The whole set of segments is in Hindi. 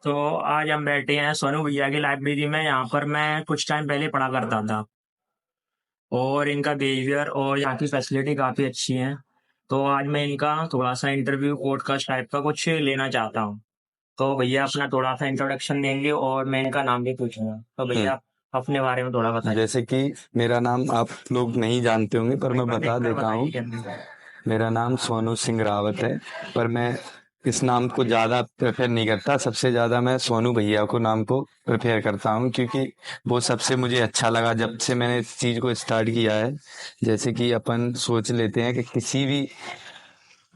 तो आज हम बैठे हैं सोनू भैया की लाइब्रेरी में। यहाँ पर मैं कुछ टाइम पहले पढ़ा करता था और इनका बिहेवियर और यहाँ की फैसिलिटी काफ़ी अच्छी है। तो आज मैं इनका थोड़ा सा इंटरव्यू पॉडकास्ट टाइप का कुछ लेना चाहता हूँ। तो भैया अपना थोड़ा सा इंट्रोडक्शन देंगे और मैं इनका नाम भी पूछूंगा। तो हम्म भैया अपने बारे में थोड़ा बताइए। जैसे कि मेरा नाम आप लोग नहीं जानते होंगे, पर मैं बता देखकर देता हूँ। बताइए कैसे। मेरा नाम सोनू सिंह रावत है। पर मैं इस नाम को ज़्यादा प्रेफर नहीं करता। सबसे ज़्यादा मैं सोनू भैया को नाम को प्रेफर करता हूँ, क्योंकि वो सबसे मुझे अच्छा लगा जब से मैंने इस चीज़ को स्टार्ट किया है। जैसे कि अपन सोच लेते हैं कि किसी भी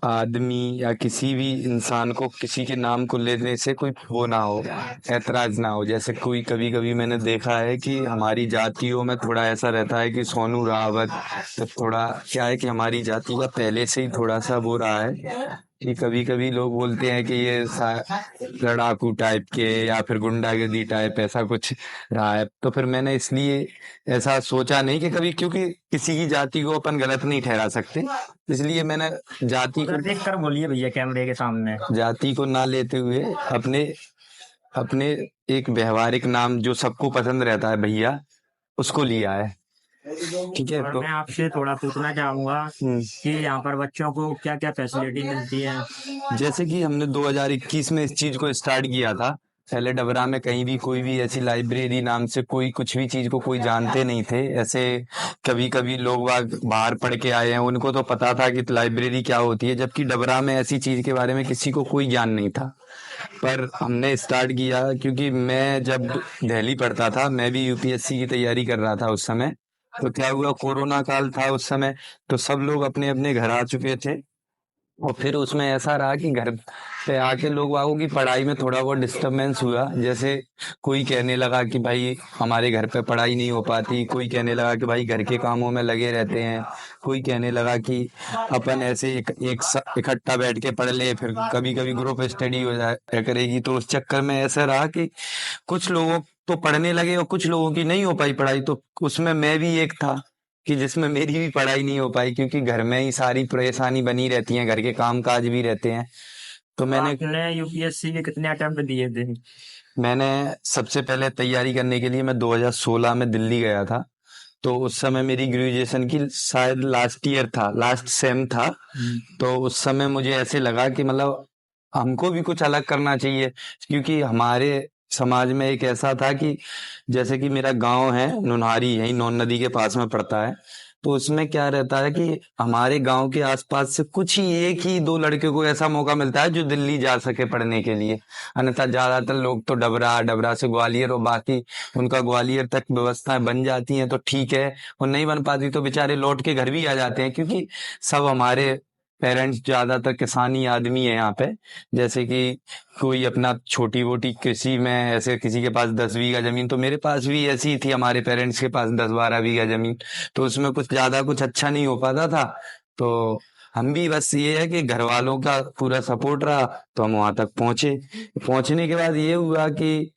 आदमी या किसी भी इंसान को किसी के नाम को लेने से कोई वो ना हो, ऐतराज ना हो। जैसे कोई कभी कभी मैंने देखा है कि हमारी जातियों में थोड़ा ऐसा रहता है कि सोनू रावत, तो थोड़ा क्या है कि हमारी जाति का पहले से ही थोड़ा सा वो रहा है कि कभी कभी लोग बोलते हैं कि ये लड़ाकू टाइप के या फिर गुंडागर्दी टाइप ऐसा कुछ रहा है। तो फिर मैंने इसलिए ऐसा सोचा नहीं कि कभी, क्योंकि किसी की जाति को अपन गलत नहीं ठहरा सकते, इसलिए मैंने जाति उधर देख कर बोलिए भैया कैमरे के सामने। जाति को ना लेते हुए अपने अपने एक व्यवहारिक नाम जो सबको पसंद रहता है भैया, उसको लिया है। ठीक है और तो मैं आपसे थोड़ा पूछना चाहूँगा कि यहाँ पर बच्चों को क्या क्या फैसिलिटी मिलती है। जैसे कि हमने 2021 में इस चीज को स्टार्ट किया था। पहले डबरा में कहीं भी कोई भी ऐसी लाइब्रेरी नाम से कोई कुछ भी चीज को कोई जानते नहीं थे। ऐसे कभी कभी लोग बाहर पढ़ के आए हैं, उनको तो पता था कि लाइब्रेरी क्या होती है, जबकि डबरा में ऐसी चीज के बारे में किसी को कोई ज्ञान नहीं था। पर हमने स्टार्ट किया क्योंकि मैं जब दिल्ली पढ़ता था, मैं भी यूपीएससी की तैयारी कर रहा था उस समय। तो क्या हुआ, कोरोना काल था उस समय, तो सब लोग अपने अपने घर आ चुके थे। और फिर उसमें ऐसा रहा कि घर पे आके लोग बागों की पढ़ाई में थोड़ा बहुत डिस्टरबेंस हुआ। जैसे कोई कहने लगा कि भाई हमारे घर पे पढ़ाई नहीं हो पाती, कोई कहने लगा कि भाई घर के कामों में लगे रहते हैं, कोई कहने लगा कि अपन ऐसे इकट्ठा बैठ के पढ़ ले, फिर कभी कभी ग्रुप स्टडी हो जाए करेगी। तो उस चक्कर में ऐसा रहा कि कुछ लोगों तो पढ़ने लगे और कुछ लोगों की नहीं हो पाई पढ़ाई। तो उसमें मैं भी एक था कि जिसमें मेरी भी पढ़ाई नहीं हो पाई, क्योंकि घर में ही सारी परेशानी बनी रहती है, घर के काम काज भी रहते हैं। तो तो मैंने आपने यूपीएससी के कितने अटेम्प्ट दिए थे। मैंने सबसे पहले तैयारी करने के लिए मैं 2016 में दिल्ली गया था। तो उस समय मेरी ग्रेजुएशन की शायद लास्ट ईयर था, लास्ट सेम था। तो उस समय मुझे ऐसे लगा कि मतलब हमको भी कुछ अलग करना चाहिए, क्योंकि हमारे समाज में एक ऐसा था कि जैसे कि मेरा गांव है नुनहारी, यही नौन नदी के पास में पड़ता है। तो उसमें क्या रहता है कि हमारे गांव के आसपास से कुछ ही एक ही दो लड़के को ऐसा मौका मिलता है जो दिल्ली जा सके पढ़ने के लिए। अन्यथा ज्यादातर लोग तो डबरा डबरा से ग्वालियर, और बाकी उनका ग्वालियर तक व्यवस्थाएं बन जाती हैं तो ठीक है, और नहीं बन पाती तो बेचारे लौट के घर भी आ जाते हैं, क्योंकि सब हमारे पेरेंट्स ज्यादातर किसानी आदमी है यहाँ पे। जैसे कि कोई अपना छोटी मोटी कृषि में, ऐसे किसी के पास 10 बीघा जमीन, तो मेरे पास भी ऐसी ही थी, हमारे पेरेंट्स के पास 10-12 बीघा जमीन। तो उसमें कुछ ज्यादा कुछ अच्छा नहीं हो पाता था। तो हम भी बस ये है कि घर वालों का पूरा सपोर्ट रहा, तो हम वहां तक पहुंचे। पहुंचने के बाद ये हुआ कि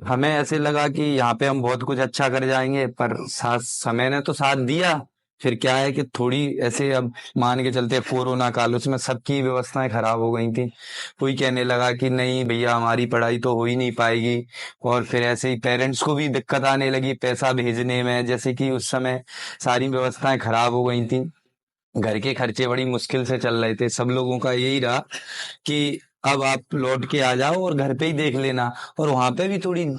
हमें ऐसे लगा कि यहाँ पे हम बहुत कुछ अच्छा कर जाएंगे, पर साथ समय ने तो साथ दिया। फिर क्या है कि थोड़ी ऐसे अब मान के चलते कोरोना काल, उसमें सबकी व्यवस्थाएं खराब हो गई थी। कोई कहने लगा कि नहीं भैया हमारी पढ़ाई तो हो ही नहीं पाएगी। और फिर ऐसे ही पेरेंट्स को भी दिक्कत आने लगी पैसा भेजने में, जैसे कि उस समय सारी व्यवस्थाएं खराब हो गई थी। घर के खर्चे बड़ी मुश्किल से चल रहे थे। सब लोगों का यही रहा कि अब आप लौट के आ जाओ और घर पे ही देख लेना। और वहां पे भी थोड़ी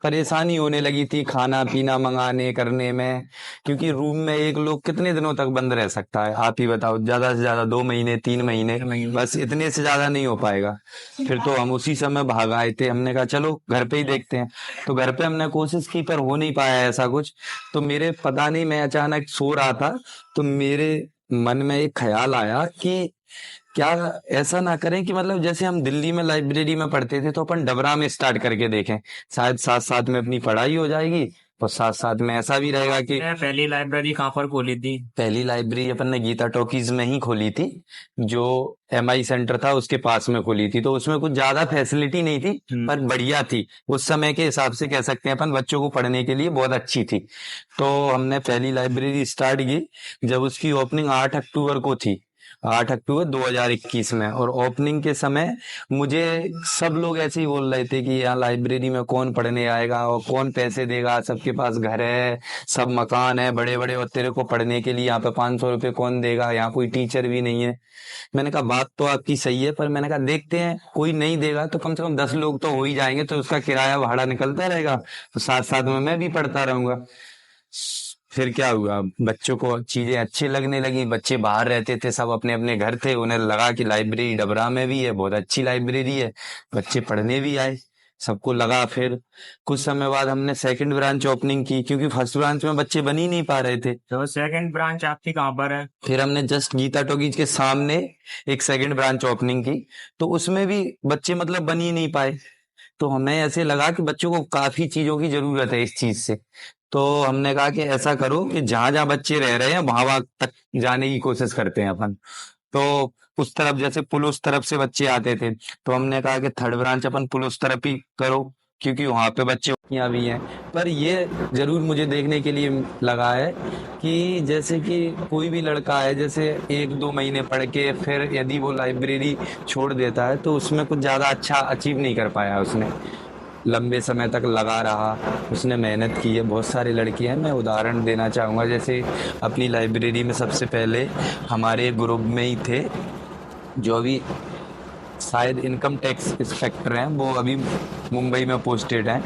परेशानी होने लगी थी खाना पीना मंगाने करने में, क्योंकि रूम में एक लोग कितने दिनों तक बंद रह सकता है, आप ही बताओ। ज्यादा से ज्यादा 2 महीने 3 महीने, बस इतने से ज्यादा नहीं हो पाएगा। फिर तो हम उसी समय भाग आए थे, हमने कहा चलो घर पे ही देखते हैं। तो घर पे हमने कोशिश की, पर हो नहीं पाया ऐसा कुछ। तो मेरे पता नहीं, मैं अचानक सो रहा था, तो मेरे मन में एक ख्याल आया कि क्या ऐसा ना करें कि मतलब जैसे हम दिल्ली में लाइब्रेरी में पढ़ते थे, तो अपन डबरा में स्टार्ट करके देखें। शायद साथ साथ में अपनी पढ़ाई हो जाएगी, और साथ साथ में ऐसा भी रहेगा कि आपने पहली लाइब्रेरी कहाँ पर खोली थी। पहली लाइब्रेरी अपन ने गीता टॉकीज में ही खोली थी, जो एमआई सेंटर था उसके पास में खोली थी। तो उसमें कुछ ज्यादा फैसिलिटी नहीं थी, पर बढ़िया थी। उस समय के हिसाब से कह सकते हैं अपन, बच्चों को पढ़ने के लिए बहुत अच्छी थी। तो हमने पहली लाइब्रेरी स्टार्ट की जब उसकी ओपनिंग 8 अक्टूबर को थी। 8 अक्टूबर 2021 में। और ओपनिंग के समय मुझे सब लोग ऐसे ही बोल रहे थे कि यहाँ लाइब्रेरी में कौन पढ़ने आएगा और कौन पैसे देगा, सबके पास घर है, सब मकान है बड़े बड़े, और तेरे को पढ़ने के लिए यहाँ पे 500 रुपये कौन देगा, यहाँ कोई टीचर भी नहीं है। मैंने कहा बात तो आपकी सही है, पर मैंने कहा देखते हैं, कोई नहीं देगा तो कम से कम 10 लोग तो हो ही जाएंगे, तो उसका किराया भाड़ा निकलता रहेगा, तो साथ साथ में मैं भी पढ़ता रहूंगा। फिर क्या हुआ, बच्चों को चीजें अच्छी लगने लगी, बच्चे बाहर रहते थे, सब अपने अपने घर थे, उन्हें लगा कि लाइब्रेरी डबरा में भी है, बहुत अच्छी लाइब्रेरी है, बच्चे पढ़ने भी आए, सबको लगा। फिर कुछ समय बाद हमने सेकंड ब्रांच ओपनिंग की, क्योंकि फर्स्ट ब्रांच में बच्चे बन ही नहीं पा रहे थे। तो सेकंड ब्रांच आपकी कहाँ पर है? फिर हमने जस्ट गीता टॉकीज के सामने एक सेकंड ब्रांच ओपनिंग की, तो उसमें भी बच्चे मतलब बन ही नहीं पाए। तो हमें ऐसे लगा कि बच्चों को काफी चीजों की जरूरत है इस चीज से, तो हमने कहा कि ऐसा करो कि जहां जहां बच्चे रह रहे हैं वहां वहां तक जाने की कोशिश करते हैं अपन। तो उस तरफ, जैसे पुल उस तरफ से बच्चे आते थे, तो हमने कहा कि थर्ड ब्रांच अपन पुल उस तरफ ही करो, क्योंकि वहां पे बच्चे यहाँ भी हैं। पर ये जरूर मुझे देखने के लिए लगा है कि जैसे कि कोई भी लड़का है, जैसे 1-2 महीने पढ़ के फिर यदि वो लाइब्रेरी छोड़ देता है, तो उसमें कुछ ज्यादा अच्छा अचीव नहीं कर पाया उसने। लंबे समय तक लगा रहा, उसने मेहनत की है। बहुत सारे लड़के हैं, मैं उदाहरण देना चाहूँगा, जैसे अपनी लाइब्रेरी में सबसे पहले हमारे ग्रुप में ही थे जो अभी शायद इनकम टैक्स इंस्पेक्टर हैं, वो अभी मुंबई में पोस्टेड हैं।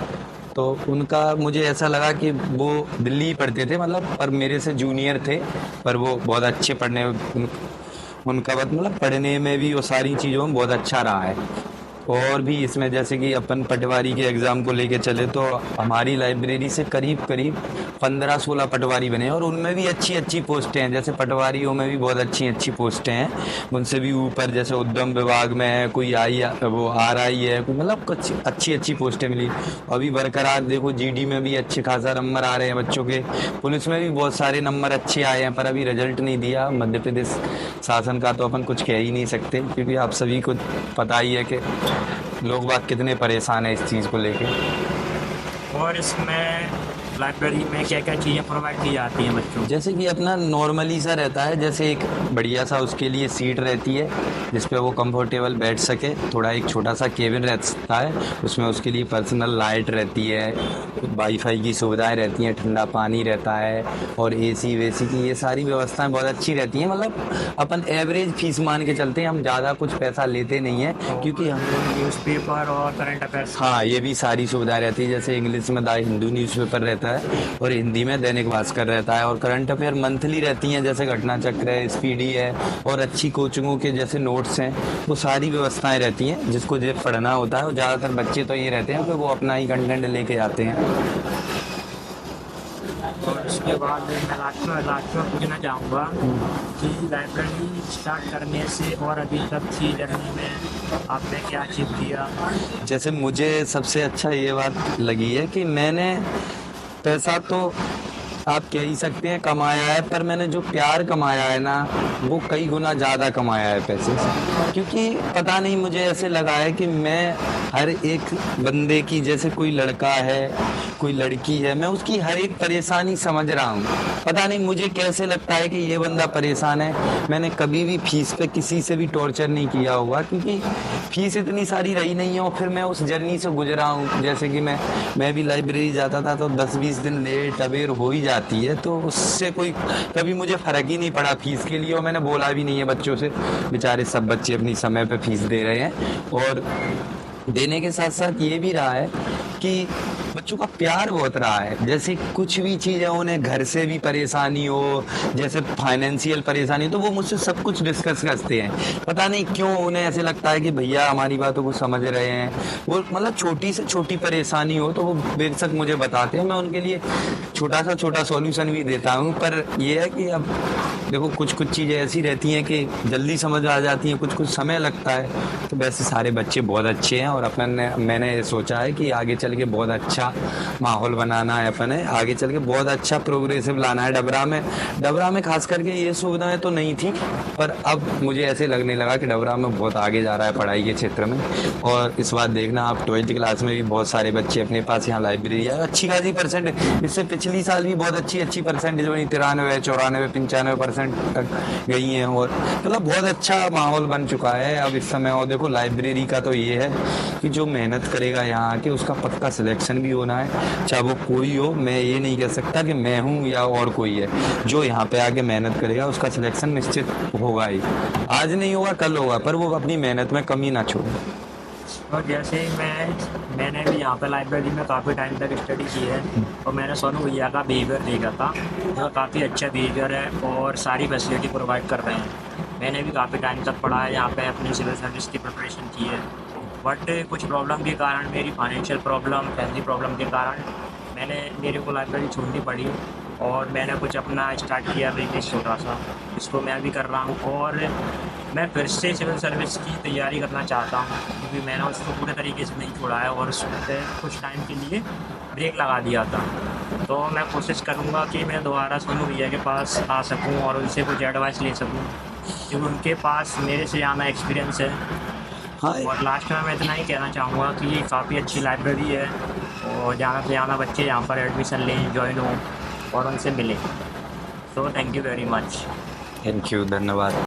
तो उनका मुझे ऐसा लगा कि वो दिल्ली ही पढ़ते थे, मतलब पर मेरे से जूनियर थे, पर वो बहुत अच्छे उनका मतलब पढ़ने में भी वो सारी चीज़ों में बहुत अच्छा रहा है। और भी इसमें जैसे कि अपन पटवारी के एग्जाम को लेके चले, तो हमारी लाइब्रेरी से करीब करीब 15-16 पटवारी बने, और उनमें भी अच्छी अच्छी पोस्टें हैं। जैसे पटवारियों में भी बहुत अच्छी अच्छी पोस्टें हैं, उनसे भी ऊपर जैसे उद्यम विभाग में है, कोई वो RI है, कोई मतलब कुछ अच्छी अच्छी पोस्टें मिली। अभी बरकरार देखो, GD में भी अच्छे खासा नंबर आ रहे हैं बच्चों के, पुलिस में भी बहुत सारे नंबर अच्छे आए हैं, पर अभी रिजल्ट नहीं दिया। मध्य प्रदेश शासन का तो अपन कुछ कह ही नहीं सकते, क्योंकि आप सभी को पता ही है कि लोग बात कितने परेशान है इस चीज को लेके। और इसमें लाइब्रेरी में क्या क्या चीज़ें प्रोवाइड की जाती हैं बच्चों को? जैसे कि अपना नॉर्मली सा रहता है, जैसे एक बढ़िया सा उसके लिए सीट रहती है जिसपे वो कंफर्टेबल बैठ सके, थोड़ा एक छोटा सा केबिन रहता है, उसमें उसके लिए पर्सनल लाइट रहती है, वाईफाई की सुविधाएं रहती हैं, ठंडा पानी रहता है, और AC वेसी की ये सारी व्यवस्थाएं बहुत अच्छी रहती हैं। मतलब अपन एवरेज फीस मान के चलते हैं, हम ज़्यादा कुछ पैसा लेते नहीं है, क्योंकि हम न्यूज़पेपर और करंट अफेयर्स, हाँ ये भी सारी सुविधाएं रहती है। जैसे इंग्लिश में द हिंदू न्यूज़पेपर रहता है, और हिंदी में दैनिक भास्कर रहता है, और करंट अफेयर मंथली रहती हैं, जैसे घटना चक्र है, स्पीडी है, और अच्छी कोचिंगों के जैसे नोट्स हैं, वो सारी व्यवस्थाएं रहती हैं जिसको जो पढ़ना होता है। और ज़्यादातर बच्चे तो ये रहते हैं कि वो अपना ही कंटेंट लेके आते हैं। और उसके बाद मैं लास्ट में पूछना चाहूँगा कि लाइब्रेरी स्टार्ट करने से और अभी तक की जर्नी में आपने क्या अचीव किया? जैसे मुझे सबसे अच्छा ये बात लगी है कि मैंने पैसा तो आप कह ही सकते हैं कमाया है, पर मैंने जो प्यार कमाया है ना, वो कई गुना ज़्यादा कमाया है पैसे से। क्योंकि पता नहीं, मुझे ऐसे लगा है कि मैं हर एक बंदे की, जैसे कोई लड़का है, कोई लड़की है, मैं उसकी हर एक परेशानी समझ रहा हूँ। पता नहीं मुझे कैसे लगता है कि ये बंदा परेशान है। मैंने कभी भी फीस पे किसी से भी टॉर्चर नहीं किया होगा, क्योंकि फीस इतनी सारी रही नहीं है, और फिर मैं उस जर्नी से गुजरा हूँ। जैसे कि मैं भी लाइब्रेरी जाता था तो 10-20 दिन लेट अबेर हो ही जाती है, तो उससे कोई कभी मुझे फर्क ही नहीं पड़ा फीस के लिए। और मैंने बोला भी नहीं है बच्चों से, बेचारे सब बच्चे अपनी समय पे फीस दे रहे हैं। और देने के साथ साथ ये भी रहा है कि बच्चों का प्यार बहुत रहा है। जैसे कुछ भी चीज़ है, उन्हें घर से भी परेशानी हो, जैसे फाइनेंशियल परेशानी, तो वो मुझसे सब कुछ डिस्कस करते हैं। पता नहीं क्यों उन्हें ऐसे लगता है कि भैया हमारी बातों को समझ रहे हैं। वो मतलब छोटी से छोटी परेशानी हो तो वो बेशक मुझे बताते हैं, मैं उनके लिए छोटा सॉल्यूशन भी देता हूँ। पर यह है कि अब देखो, कुछ कुछ चीज़ें ऐसी रहती हैं कि जल्दी समझ आ जाती हैं, कुछ कुछ समय लगता है। तो वैसे सारे बच्चे बहुत अच्छे हैं, और मैंने सोचा है कि आगे चल के बहुत अच्छा माहौल बनाना है अपन है, आगे चल के बहुत अच्छा प्रोग्रेसिव लाना है डबरा में खास करके ये सुविधाएं तो नहीं थी, पर अब मुझे ऐसे लगने लगा कि डबरा में बहुत आगे जा रहा है पढ़ाई के क्षेत्र में। और इस बात देखना आप 12th क्लास में भी बहुत सारे बच्चे अपने पास यहाँ लाइब्रेरी है, अच्छी खासी परसेंट, इससे पिछली साल भी बहुत अच्छी परसेंटेज बनी, 93, 94, 95% तक गई हैं। और मतलब बहुत अच्छा माहौल बन चुका है अब इस समय। और देखो लाइब्रेरी का तो ये है कि जो मेहनत करेगा यहाँ आके उसका पक्का सिलेक्शन भी होना है, चाहे वो कोई हो। मैं ये नहीं कह सकता कि मैं हूँ या और कोई है, जो यहाँ पे आके मेहनत करेगा उसका सिलेक्शन निश्चित होगा ही, आज नहीं होगा कल होगा, पर वो अपनी मेहनत में कमी ना छोड़े। और जैसे मैंने भी यहाँ पे लाइब्रेरी में काफ़ी टाइम तक स्टडी की है, और मैंने सोनू भैया का बिहेवियर देखा था, जो काफ़ी अच्छा बिहेवियर है और सारी फैसिलिटी प्रोवाइड कर रहे हैं। मैंने भी काफ़ी टाइम तक पढ़ा है यहाँ पे, अपनी सिविल सर्विस की प्रिपरेशन की है, बट कुछ प्रॉब्लम के कारण, मेरी फाइनेंशियल प्रॉब्लम, फैमिली प्रॉब्लम के कारण मेरे को लाइब्रेरी छोड़नी पड़ी, और मैंने कुछ अपना स्टार्ट किया बिजनेस छोटा सा, इसको मैं भी कर रहा हूँ। और मैं फिर से सिविल सर्विस की तैयारी करना चाहता हूँ, क्योंकि मैंने उसको पूरे तरीके से नहीं छोड़ा है और उसमें कुछ टाइम के लिए ब्रेक लगा दिया था। तो मैं कोशिश करूँगा कि मैं दोबारा सोनू भैया के पास आ सकूँ और उनसे कुछ एडवाइस ले सकूँ, क्योंकि उनके पास मेरे से ज़्यादा एक्सपीरियंस है। हाँ, और लास्ट में मैं इतना ही कहना चाहूँगा कि ये काफ़ी अच्छी लाइब्रेरी है, और ज़्यादा से ज़्यादा बच्चे यहाँ पर एडमिशन लें, ज्वाइन हों और उनसे मिलें। So thank you very much. Thank you, धन्यवाद।